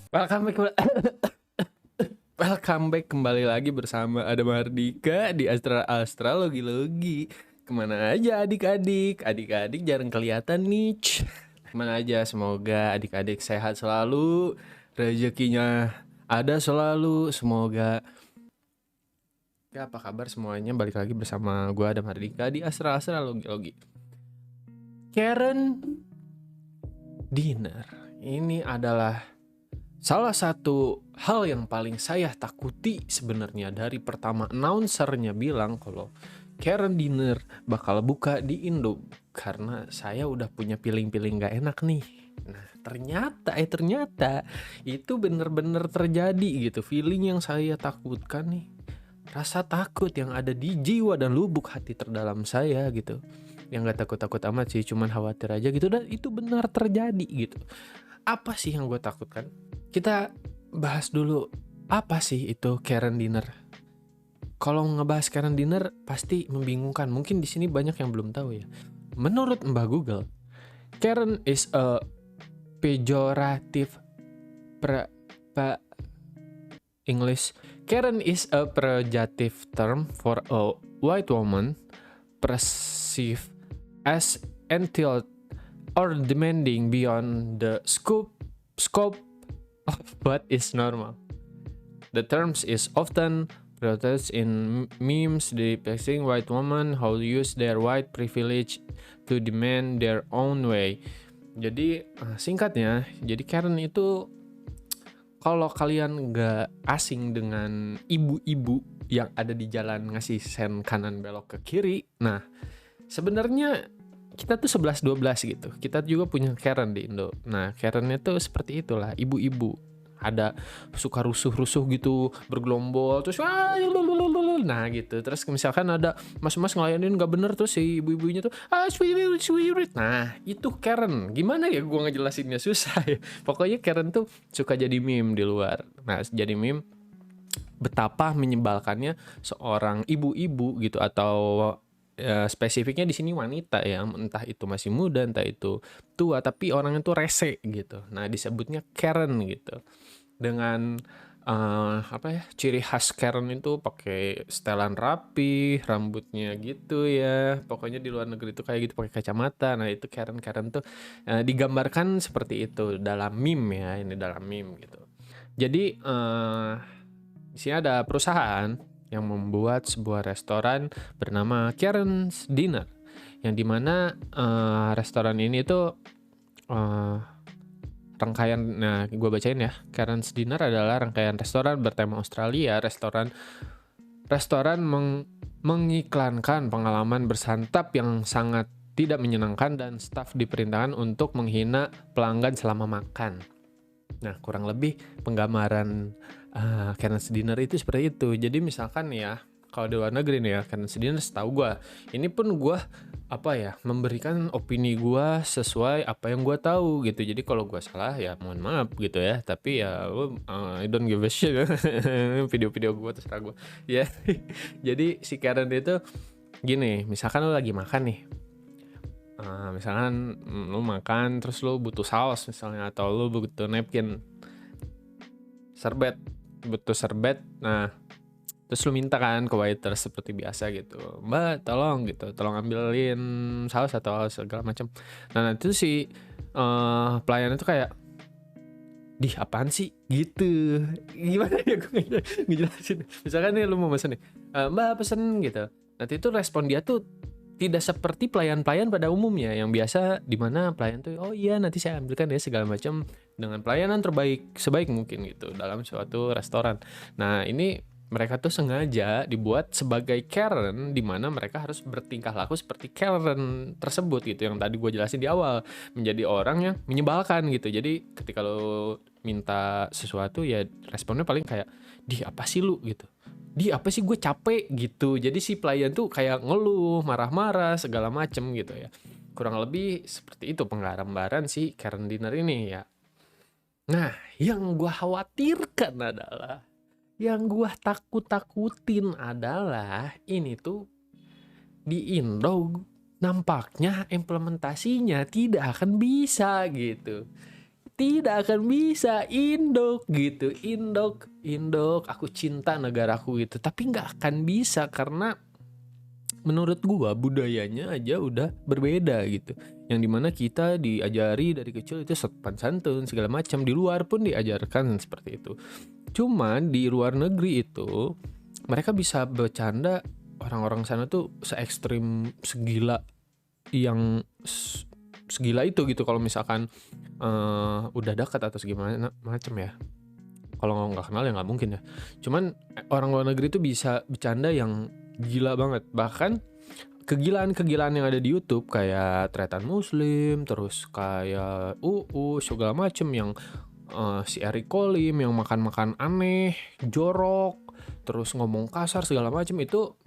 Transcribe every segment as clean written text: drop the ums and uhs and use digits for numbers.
Welcome back, welcome back kembali lagi bersama Ada Mardika di Astrologi. Kemana aja adik-adik? Adik-adik jarang kelihatan nih. Kemana aja? Semoga adik-adik sehat selalu, rezekinya ada selalu. Semoga. Ya, apa kabar semuanya? Balik lagi bersama gue Ada Mardika di Astrologi. Karen Dinner ini adalah salah satu hal yang paling saya takuti sebenarnya dari pertama announcernya bilang kalau Karen Dinner bakal buka di Indo, karena saya udah punya feeling-feeling gak enak nih. Nah ternyata itu bener-bener terjadi gitu. Feeling yang saya takutkan nih, rasa takut yang ada di jiwa dan lubuk hati terdalam saya gitu, yang gak takut-takut amat sih, cuman khawatir aja gitu, dan itu benar terjadi gitu. Apa sih yang gue takutkan? Kita bahas dulu, apa sih itu Karen Dinner? Kalau ngebahas Karen Dinner pasti membingungkan. Mungkin di sini banyak yang belum tahu ya. Menurut Mbah Google, Karen is a pejorative English. Karen is a pejorative term for a white woman perceived as entitled or demanding beyond the scope of what is normal. The terms is often protested in memes depicting white women who use their white privilege to demand their own way. Jadi singkatnya, jadi Karen itu, kalau kalian nggak asing dengan ibu-ibu yang ada di jalan ngasih sen kanan belok ke kiri, nah sebenarnya kita tuh 11-12 gitu. Kita juga punya Karen di Indo. Nah, Karennya tuh seperti itulah, ibu-ibu. Ada suka rusuh-rusuh gitu, bergelombol, terus nah gitu. Terus misalkan ada mas-mas ngelayanin gak bener, terus si ibu-ibunya tuh sweet. Nah, itu Karen. Gimana ya gua ngejelasinnya, susah ya. Pokoknya Karen tuh suka jadi meme di luar. Nah, jadi meme betapa menyebalkannya seorang ibu-ibu gitu, atau spesifiknya di sini wanita ya, entah itu masih muda, entah itu tua, tapi orangnya tuh rese gitu. Nah, disebutnya Karen gitu. Dengan apa ya, ciri khas Karen itu pakai setelan rapi, rambutnya gitu ya. Pokoknya di luar negeri itu kayak gitu, pakai kacamata. Nah, itu Karen tuh digambarkan seperti itu dalam meme ya, ini dalam meme gitu. Jadi di sini ada perusahaan yang membuat sebuah restoran bernama Karen's Dinner, yang dimana restoran ini tuh rangkaian, nah gue bacain ya. Karen's Dinner adalah rangkaian restoran bertema Australia. Restoran mengiklankan pengalaman bersantap yang sangat tidak menyenangkan, dan staf diperintahkan untuk menghina pelanggan selama makan. Nah, kurang lebih penggambaran Karen's Dinner itu seperti itu. Jadi misalkan ya, kalau di luar negeri nih ya, Karen's Dinner setahu gue, ini pun gue memberikan opini gue sesuai apa yang gue tahu gitu. Jadi kalau gue salah ya mohon maaf gitu ya. Tapi ya I don't give a shit. Video-video gue terserah gue. Ya, jadi si Karen itu gini, misalkan lo lagi makan nih. Misalkan lu makan terus lu butuh saus misalnya, atau lu butuh napkin, butuh serbet. Nah, terus lu minta kan ke waiter seperti biasa gitu, Mbak tolong ambilin saus atau segala macam. Nah, nanti tuh si pelayan itu kayak, apaan sih gitu. Gimana ya gue ngejelasin. Misalkan nih lu mau pesen nih, Mbak pesen gitu. Nanti itu respon dia tuh tidak seperti pelayan-pelayan pada umumnya yang biasa, di mana pelayan tuh oh iya nanti saya ambilkan ya segala macam, dengan pelayanan sebaik mungkin gitu dalam suatu restoran. Nah, ini mereka tuh sengaja dibuat sebagai Karen, di mana mereka harus bertingkah laku seperti Karen tersebut gitu, yang tadi gue jelasin di awal, menjadi orang yang menyebalkan gitu. Jadi ketika lo minta sesuatu ya responnya paling kayak, apa sih lu gitu, apa sih gue capek gitu. Jadi si pelayan tuh kayak ngeluh, marah-marah segala macem gitu ya. Kurang lebih seperti itu penggambaran si Karen Dinner ini ya. Nah, yang gue khawatirkan adalah, yang gue takutin adalah ini tuh di Indo nampaknya implementasinya tidak akan bisa gitu. tidak akan bisa. Indok gitu, indok, aku cinta negaraku gitu, tapi nggak akan bisa karena menurut gua budayanya aja udah berbeda gitu, yang dimana kita diajari dari kecil itu sopan santun segala macam, di luar pun diajarkan seperti itu. Cuman di luar negeri itu mereka bisa bercanda, orang-orang sana tuh se-ekstrim segila yang segila itu gitu. Kalau misalkan udah dekat atau segimana macam ya, kalau nggak kenal ya nggak mungkin ya. Cuman orang luar negeri tuh bisa bercanda yang gila banget. Bahkan kegilaan-kegilaan yang ada di YouTube kayak Tretan Muslim, terus kayak segala macem yang si Eric Kolim yang makan-makan aneh, jorok, terus ngomong kasar segala macem itu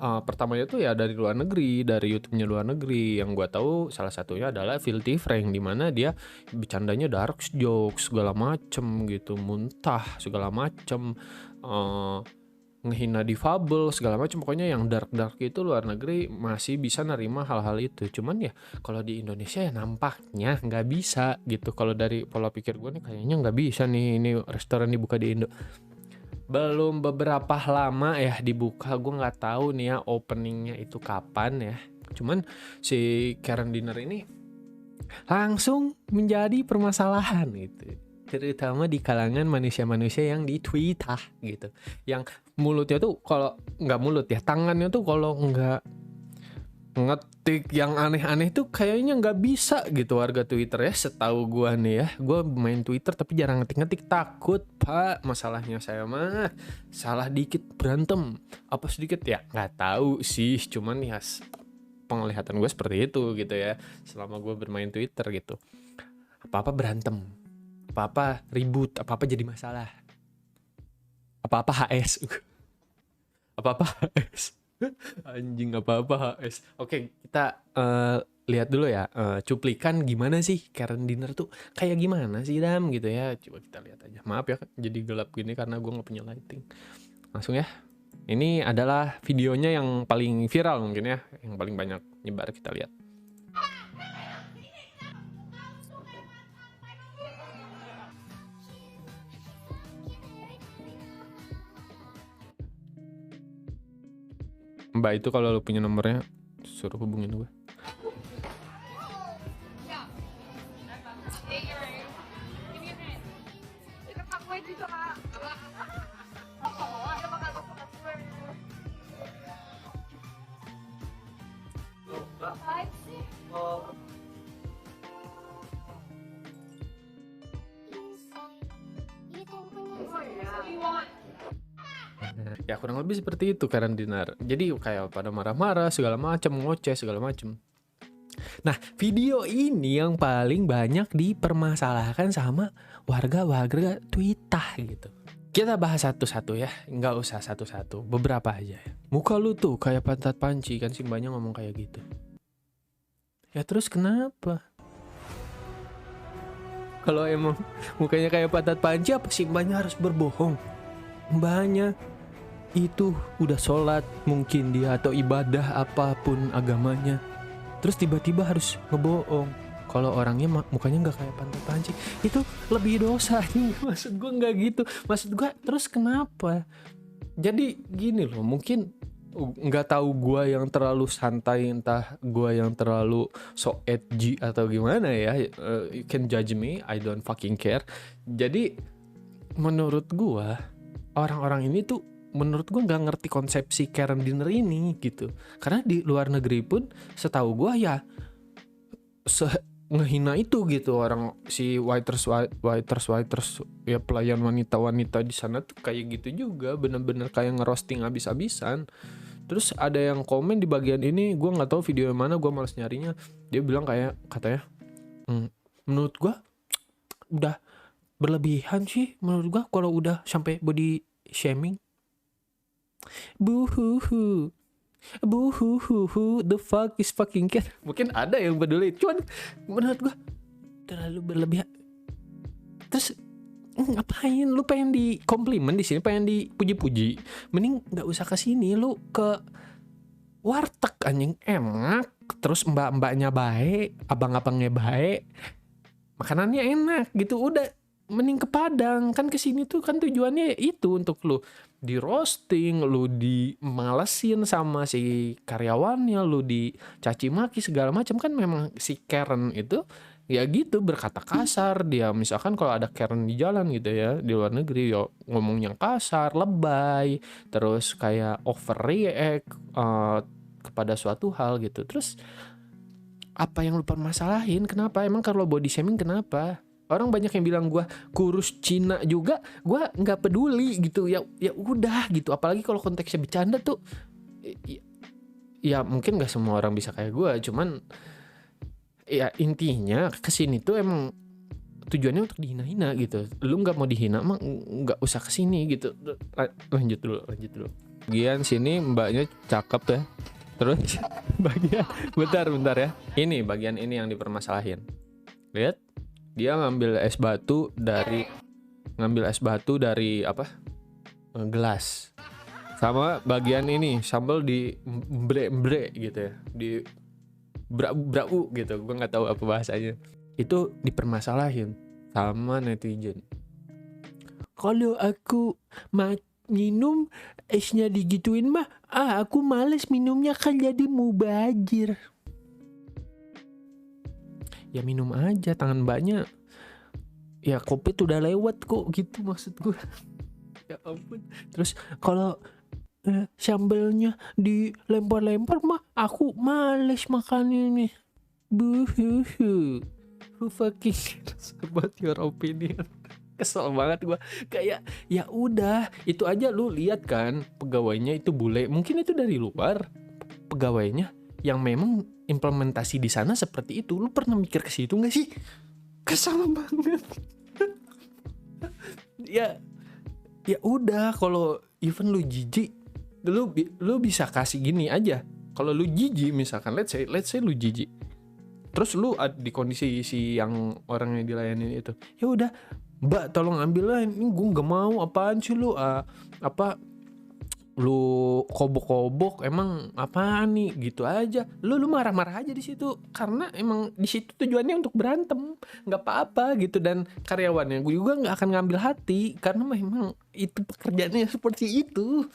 pertamanya tuh ya dari luar negeri, dari YouTube-nya luar negeri. Yang gua tahu salah satunya adalah Filthy Frank, di mana dia bercandanya dark jokes segala macem gitu, muntah segala macem, ngehina difabel segala macam. Pokoknya yang dark itu luar negeri masih bisa nerima hal-hal itu. Cuman ya kalau di Indonesia ya nampaknya nggak bisa gitu. Kalau dari pola pikir gue nih kayaknya nggak bisa nih ini restoran dibuka di Indo. Belum beberapa lama ya dibuka, gue nggak tahu nih ya openingnya itu kapan ya. Cuman si Karen Dinner ini langsung menjadi permasalahan gitu, terutama di kalangan manusia-manusia yang di Twitter gitu, yang mulutnya tuh kalau nggak mulut ya, tangannya tuh kalau nggak ngetik yang aneh-aneh tuh kayaknya nggak bisa gitu warga Twitter ya. Setahu gua nih ya, gua main Twitter tapi jarang ngetik-ngetik, takut pak masalahnya saya mah salah dikit berantem apa sedikit ya nggak tahu sih, cuman ya penglihatan gue seperti itu gitu ya selama gue bermain Twitter gitu. Apa-apa berantem, apa-apa ribut, apa-apa jadi masalah, apa-apa HS apa-apa HS anjing, apa-apa HS. Oke, kita lihat dulu ya cuplikan gimana sih Karen Dinner tuh kayak gimana sih Dam gitu ya. Coba kita lihat aja, maaf ya jadi gelap gini karena gue gak punya lighting. Langsung ya, ini adalah videonya yang paling viral mungkin ya, yang paling banyak nyebar, kita lihat. Mbak itu kalau lu punya nomornya suruh hubungin gue. Ya kurang lebih seperti itu Karen Dinner. Jadi kayak pada marah-marah segala macam, ngoceh segala macam. Nah, video ini yang paling banyak dipermasalahkan sama warga-warga Twitter gitu. Kita bahas satu-satu ya, nggak usah satu-satu, beberapa aja ya. Muka lu tuh kayak pantat panci, kan Simbanya ngomong kayak gitu. Ya terus kenapa? Kalau emang mukanya kayak pantat panci, apa Simbanya harus berbohong? Mbaknya itu udah sholat mungkin dia atau ibadah apapun agamanya, terus tiba-tiba harus ngebohong kalau orangnya mukanya nggak kayak pantat panci, itu lebih dosa. Maksud gue nggak gitu, maksud gue terus kenapa? Jadi gini loh, mungkin nggak tahu gue yang terlalu santai, entah gue yang terlalu so edgy atau gimana ya. You can judge me, I don't fucking care. Jadi menurut gue orang-orang ini tuh, menurut gue nggak ngerti konsepsi Karen Dinner ini gitu. Karena di luar negeri pun setahu gue ya ngehina itu gitu, orang si waiters ya, pelayan wanita di sana tuh kayak gitu juga, bener-bener kayak ngerosting abis-abisan. Terus ada yang komen di bagian ini, gue nggak tahu video yang mana, gue malas nyarinya. Dia bilang kayak katanya, menurut gue udah berlebihan sih menurut gue kalau udah sampai body shaming. Buhuhu, the fuck is fucking cat. Mungkin ada yang peduli, cuman menurut gua terlalu berlebihan. Terus ngapain lu pengen di komplimen di sini, pengen dipuji-puji, mending nggak usah ke sini, lu ke warteg anjing, enak. Terus mbak-mbaknya baik, abang-abangnya baik, makanannya enak gitu, udah mending ke Padang. Kan kesini tuh kan tujuannya itu untuk lu di roasting, lu dimalesin sama si karyawannya, lu dicaci maki segala macam. Kan memang si Karen itu ya gitu berkata kasar. Dia misalkan kalau ada Karen di jalan gitu ya di luar negeri, ya ngomongnya kasar, lebay, terus kayak overreact kepada suatu hal gitu. Terus apa yang lu permasalahin? Kenapa? Emang kalau body shaming kenapa? Orang banyak yang bilang gue kurus Cina juga, gue nggak peduli gitu. Ya udah gitu. Apalagi kalau konteksnya bercanda tuh, ya mungkin nggak semua orang bisa kayak gue. Cuman ya intinya kesini tuh emang tujuannya untuk dihina-hina gitu. Lu nggak mau dihina mah nggak usah kesini gitu. Lanjut dulu. Bagian sini mbaknya cakep ya. Terus bagian bentar ya. Ini bagian ini yang dipermasalahin. Lihat, dia ngambil es batu dari apa? Gelas. Sama bagian ini sambal di mbre gitu ya. Di brau gitu. Gue nggak tahu apa bahasanya. Itu dipermasalahin sama netizen. Kalau aku minum esnya digituin mah, aku males minumnya kan jadi mubazir. Ya minum aja, tangan mbaknya ya kopi tuh udah lewat kok gitu maksud gue. Ya ampun. Terus kalau sambelnya dilempar-lempar mah aku males makan ini. Buhuhu. Who fucking cares about your opinion? Kesel banget gue. Kayak ya udah, itu aja lu lihat kan pegawainya itu bule. Mungkin itu dari luar pegawainya yang memang implementasi di sana seperti itu. Lu pernah mikir ke situ enggak sih? Kesal banget. Ya udah, kalau even lu jijik, lu bisa kasih gini aja. Kalau lu jijik misalkan, let's say lu jijik, terus lu di kondisi si yang orang yang dilayani itu, ya udah mbak tolong ambil lah, ini gue nggak mau, apaan sih lu lu kobok-kobok, emang apaan nih gitu aja. Lu marah-marah aja di situ karena emang di situ tujuannya untuk berantem, nggak apa-apa gitu. Dan karyawannya gue juga nggak akan ngambil hati karena memang itu pekerjaannya seperti itu.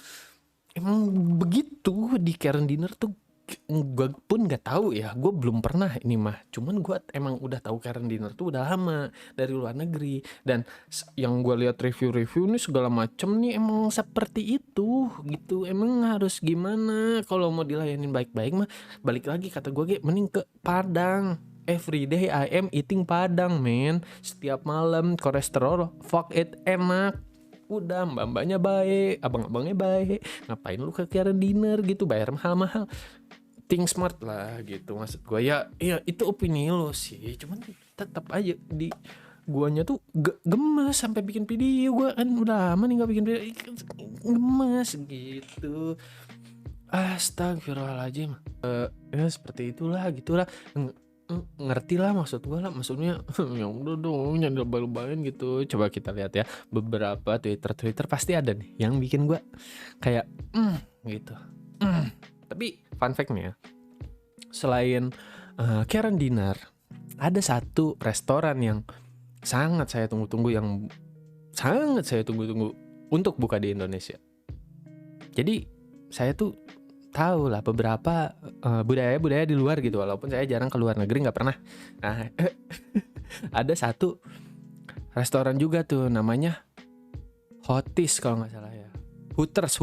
Emang begitu di Karen Dinner tuh. Gue pun nggak tahu ya, gue belum pernah ini mah. Cuman gue emang udah tahu Karen Dinner tuh udah lama dari luar negeri. Dan yang gue lihat review-review nih segala macem nih emang seperti itu gitu. Emang harus gimana kalau mau dilayanin baik-baik mah, balik lagi kata gue, mending ke Padang. Every day I am eating Padang, man. Setiap malam kolesterol, fuck it, enak. Udah, mbak-mbaknya baik, abang-abangnya baik. Ngapain lu ke Karen Dinner gitu, bayar mahal-mahal? Think smart lah gitu maksud gue. Ya itu opini lo sih, cuman tetap aja di guanya tuh gemes sampai bikin video. Gue kan udah lama nih gak bikin video, gemes gitu. Astagfirullahaladzim. Ya seperti itulah gitulah. Ngerti lah maksud gue lah, maksudnya ya udah dong jangan lebay-lebayin gitu. Coba kita lihat ya, beberapa Twitter pasti ada nih yang bikin gue kayak gitu. Tapi fun fact nih ya, selain Karen Dinner, ada satu restoran yang sangat saya tunggu-tunggu untuk buka di Indonesia. Jadi saya tuh tahu lah beberapa budaya di luar gitu, walaupun saya jarang keluar negeri, nggak pernah. Nah, ada satu restoran juga tuh namanya Hotis kalau nggak salah ya. Hooters.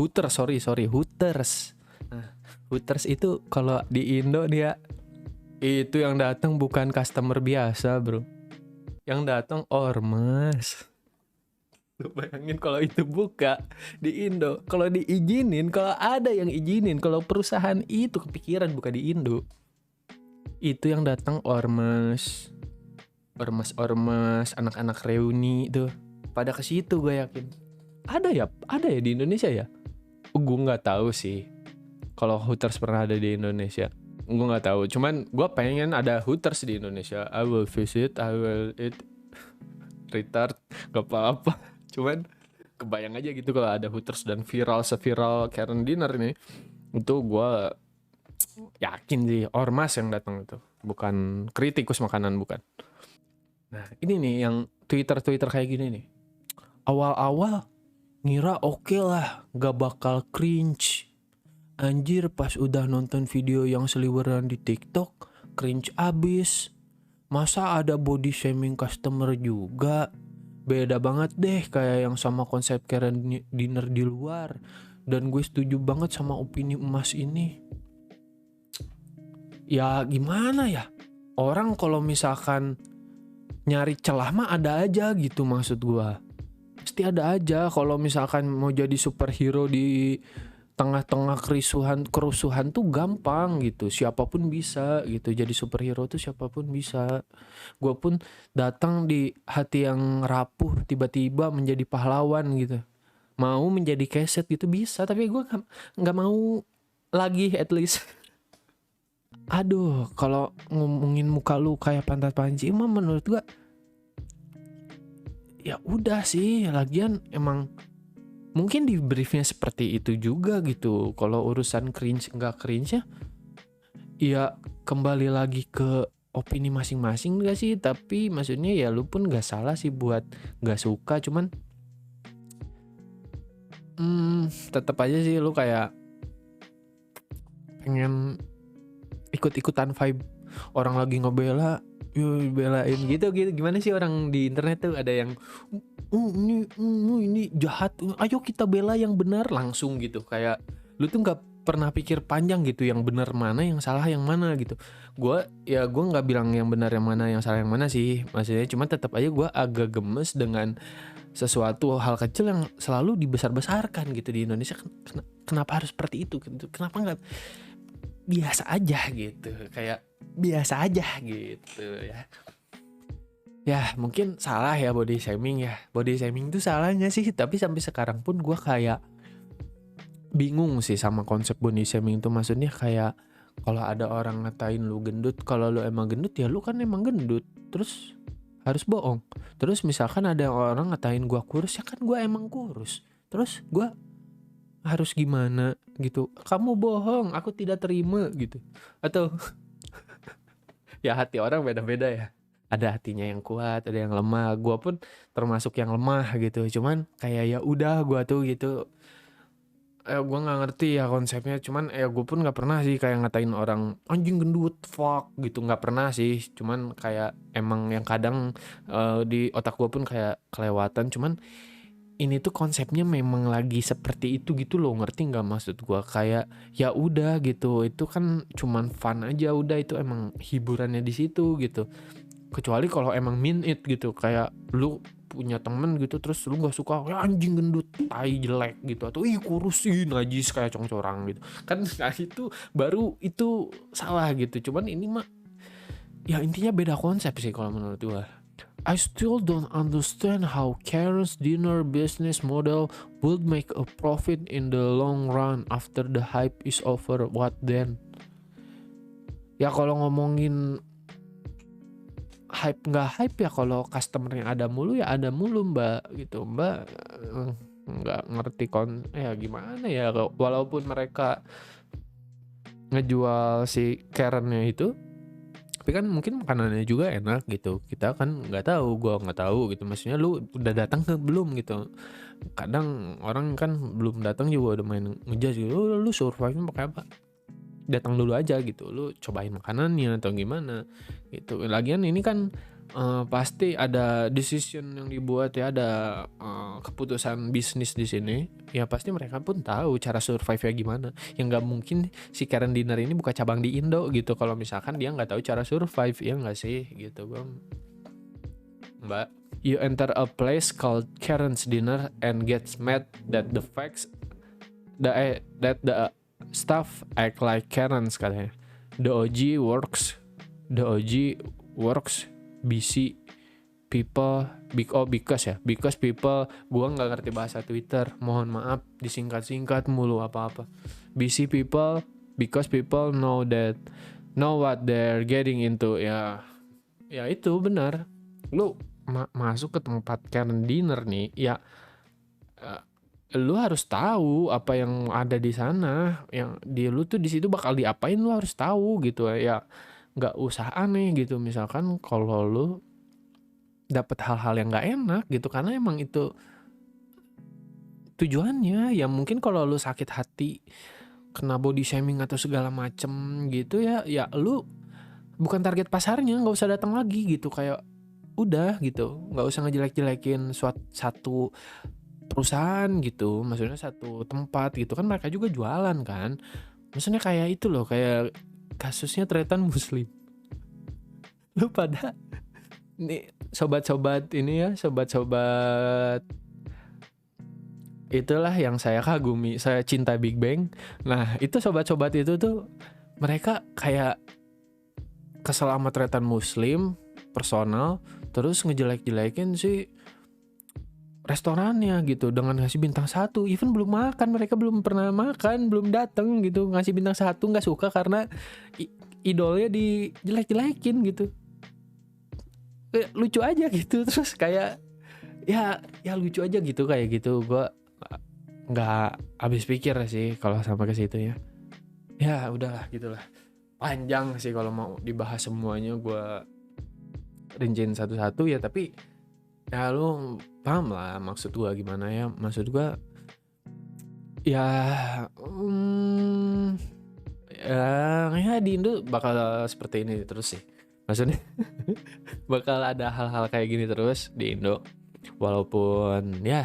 Nah, Hooters itu kalau di Indo dia itu yang datang bukan customer biasa, bro. Yang datang ormas. Lu bayangin kalau itu buka di Indo, kalau diizinin, kalau ada yang izinin, kalau perusahaan itu kepikiran buka di Indo, itu yang datang ormas, anak-anak reuni tuh pada ke situ. Gue yakin ada ya di Indonesia ya. Gue nggak tahu sih kalau Hooters pernah ada di Indonesia, gue nggak tahu. Cuman gue pengen ada Hooters di Indonesia. I will visit, I will eat. Retard, gak apa-apa. Cuman kebayang aja gitu kalau ada Hooters dan seviral Karen Dinner ini. Itu gue yakin sih ormas yang datang itu, bukan kritikus makanan, bukan. Nah ini nih yang Twitter kayak gini nih. Awal-awal ngira oke lah, gak bakal cringe. Anjir pas udah nonton video yang seliweran di TikTok, cringe abis. Masa ada body shaming customer juga? Beda banget deh kayak yang sama konsep Karen dinner di luar. Dan gue setuju banget sama opini emas ini. Ya gimana ya? Orang kalau misalkan nyari celah mah ada aja gitu maksud gue. Pasti ada aja kalau misalkan mau jadi superhero di tengah-tengah kerusuhan tuh gampang gitu, siapapun bisa gitu, jadi superhero tuh siapapun bisa. Gue pun datang di hati yang rapuh tiba-tiba menjadi pahlawan gitu, mau menjadi keset gitu bisa, tapi gue nggak mau lagi at least. Aduh kalau ngomongin muka lu kayak pantat panci mah menurut gue ya udah sih, lagian emang mungkin di briefnya seperti itu juga gitu. Kalau urusan cringe nggak cringe ya kembali lagi ke opini masing-masing gak sih. Tapi maksudnya ya lu pun nggak salah sih buat nggak suka, cuman tetap aja sih lu kayak pengen ikut-ikutan vibe orang lagi ngebela, yuk belain gitu gimana sih orang di internet tuh ada yang ini jahat, ayo kita bela yang benar langsung gitu, kayak lu tuh nggak pernah pikir panjang gitu yang benar mana yang salah yang mana gitu. Gue nggak bilang yang benar yang mana yang salah yang mana sih, maksudnya cuma tetap aja gue agak gemes dengan sesuatu hal kecil yang selalu dibesar-besarkan gitu di Indonesia. Kenapa harus seperti itu gitu, kenapa nggak biasa aja gitu, kayak biasa aja gitu ya. Ya mungkin salah ya body shaming ya. Body shaming itu salahnya sih. Tapi sampai sekarang pun gue kayak bingung sih sama konsep body shaming itu. Maksudnya kayak kalau ada orang ngatain lu gendut, kalau lu emang gendut ya lu kan emang gendut, terus harus bohong. Terus misalkan ada orang ngatain gue kurus, ya kan gue emang kurus, terus gue harus gimana gitu. Kamu bohong, aku tidak terima gitu. Atau ya hati orang beda-beda ya. Ada hatinya yang kuat, ada yang lemah. Gua pun termasuk yang lemah gitu. Cuman kayak ya udah gua tuh gitu. Gua nggak ngerti ya konsepnya. Cuman gue pun nggak pernah sih kayak ngatain orang anjing gendut, fuck gitu. Nggak pernah sih. Cuman kayak emang yang kadang di otak gua pun kayak kelewatan. Cuman ini tuh konsepnya memang lagi seperti itu gitu loh, ngerti nggak maksud gua? Kayak ya udah gitu. Itu kan cuman fun aja, udah itu emang hiburannya di situ gitu. Kecuali kalau emang mean it gitu, kayak lu punya temen gitu terus lu nggak suka ya anjing gendut tai jelek gitu, atau ih kurus ih najis kayak congcorang gitu kan. Nah itu baru itu salah gitu. Cuman ini mah ya intinya beda konsep sih kalau menurut gua. I still don't understand how Karen's dinner business model would make a profit in the long run after the hype is over. What then? Ya kalau ngomongin hype nggak hype ya, kalau customernya ada mulu ya ada mulu mbak gitu. Mbak nggak ngerti ya gimana ya, walaupun mereka ngejual si Karennya itu, tapi kan mungkin makanannya juga enak gitu. Kita kan nggak tahu, gua nggak tahu gitu. Maksudnya lu udah datang ke belum gitu. Kadang orang kan belum datang juga udah main ngejudge gitu. Lu survive-nya pakai apa? Datang dulu aja gitu, lu cobain makanannya atau gimana gitu. Lagian ini kan pasti ada decision yang dibuat ya, ada keputusan bisnis di sini ya, pasti mereka pun tahu cara survive-nya gimana. Yang nggak mungkin si Karen Dinner ini buka cabang di Indo gitu kalau misalkan dia nggak tahu cara survive, ya nggak sih gitu bang. Mbak, you enter a place called Karen's Dinner and gets mad that the facts that the staff act like Karens katanya. The OG works busy people because people, gua nggak ngerti bahasa Twitter, mohon maaf disingkat-singkat mulu apa-apa. Busy people because people know what they're getting into. Ya itu benar. Lu masuk ke tempat Karen Dinner nih ya, lu harus tahu apa yang ada di sana, yang di lu tuh di situ bakal diapain, lu harus tahu gitu ya. Nggak usah aneh gitu. Misalkan kalau lu dapat hal-hal yang nggak enak gitu, karena emang itu tujuannya. Ya mungkin kalau lu sakit hati kena body shaming atau segala macem gitu ya, ya lu bukan target pasarnya, nggak usah datang lagi gitu. Kayak udah gitu, nggak usah ngejelek-jelekin satu perusahaan gitu, maksudnya satu tempat gitu kan, mereka juga jualan kan. Maksudnya kayak itu loh, kayak kasusnya Tretan Muslim. Lu pada nih sobat-sobat ini ya, sobat-sobat itulah yang saya kagumi, saya cinta Big Bang. Nah itu sobat-sobat itu tuh mereka kayak kesel sama Tretan Muslim personal, terus ngejelek-jelekin si restorannya gitu dengan ngasih bintang 1. Even belum makan, mereka belum pernah makan, belum dateng gitu, ngasih bintang 1, nggak suka karena idolnya dijelek-jelekin gitu. Lucu aja gitu. Terus kayak ya lucu aja gitu, kayak gitu. Gue nggak habis pikir sih kalau sampai ke situ ya. Ya udahlah gitulah, panjang sih kalau mau dibahas semuanya, gue rinciin satu-satu ya. Tapi ya lu paham lah maksud gue gimana ya. Maksud gue ya ya di Indo bakal seperti ini terus sih. Maksudnya bakal ada hal-hal kayak gini terus di Indo. Walaupun ya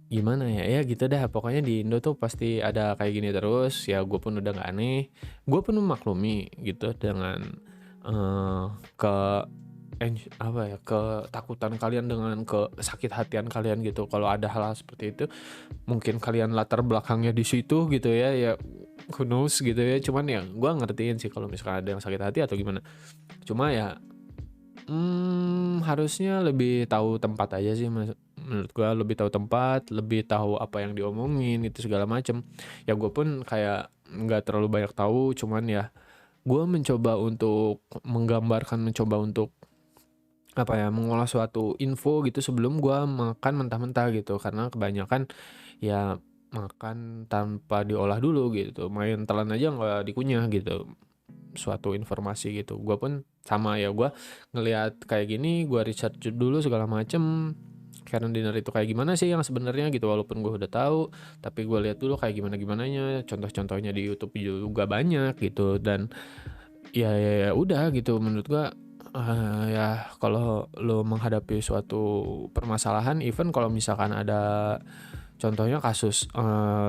gimana ya gitu dah. Pokoknya di Indo tuh pasti ada kayak gini terus. Ya gue pun udah gak aneh. Gue pun memaklumi gitu dengan ke apa ya, ketakutan kalian, dengan kesakit hatian kalian gitu. Kalau ada hal-hal seperti itu, mungkin kalian latar belakangnya di situ gitu ya. Ya who knows gitu ya. Cuman ya gue ngertiin sih kalau misalkan ada yang sakit hati atau gimana. Cuma ya harusnya lebih tahu tempat aja sih, menurut gue. Lebih tahu tempat, lebih tahu apa yang diomongin itu segala macem. Ya gue pun kayak nggak terlalu banyak tahu, cuman ya gue mencoba untuk menggambarkan, mencoba untuk apa ya, mengolah suatu info gitu sebelum gue makan mentah-mentah gitu. Karena kebanyakan ya makan tanpa diolah dulu gitu, main telan aja nggak dikunyah gitu suatu informasi gitu. Gue pun sama ya, gue ngelihat kayak gini, gue research dulu segala macem. Karena dinner itu kayak gimana sih yang sebenarnya gitu, walaupun gue udah tahu, tapi gue lihat dulu kayak gimana gimananya, contoh-contohnya di YouTube juga banyak gitu. Dan ya udah gitu, menurut gue ya kalau lo menghadapi suatu permasalahan, even kalau misalkan ada contohnya kasus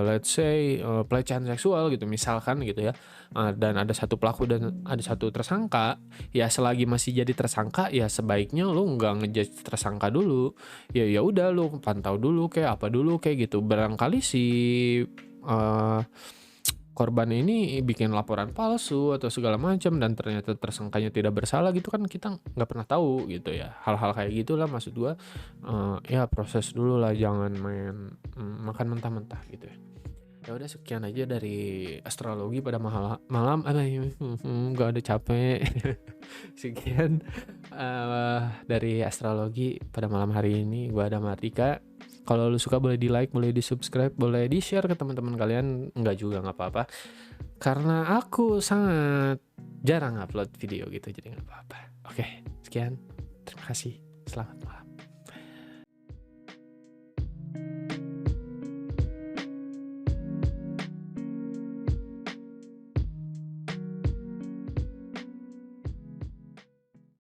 let's say pelecehan seksual gitu misalkan gitu ya, dan ada satu pelaku dan ada satu tersangka, ya selagi masih jadi tersangka ya sebaiknya lo nggak ngejudge tersangka dulu. Ya udah lo pantau dulu kayak apa dulu kayak gitu. Barangkali si uh, korban ini bikin laporan palsu atau segala macam dan ternyata tersangkanya tidak bersalah gitu kan, kita nggak pernah tahu gitu ya. Hal-hal kayak gitulah maksud gua. Ya proses dulu lah, jangan main makan mentah-mentah gitu ya. Ya udah sekian aja dari astrologi pada malam nggak ada capek. Sekian dari astrologi pada malam hari ini. Gua ada Mardika. Kalau lu suka boleh di like, boleh di subscribe, boleh di share ke teman-teman kalian. Enggak juga nggak apa-apa, karena aku sangat jarang upload video gitu, jadi nggak apa-apa. Oke, sekian, terima kasih, selamat malam.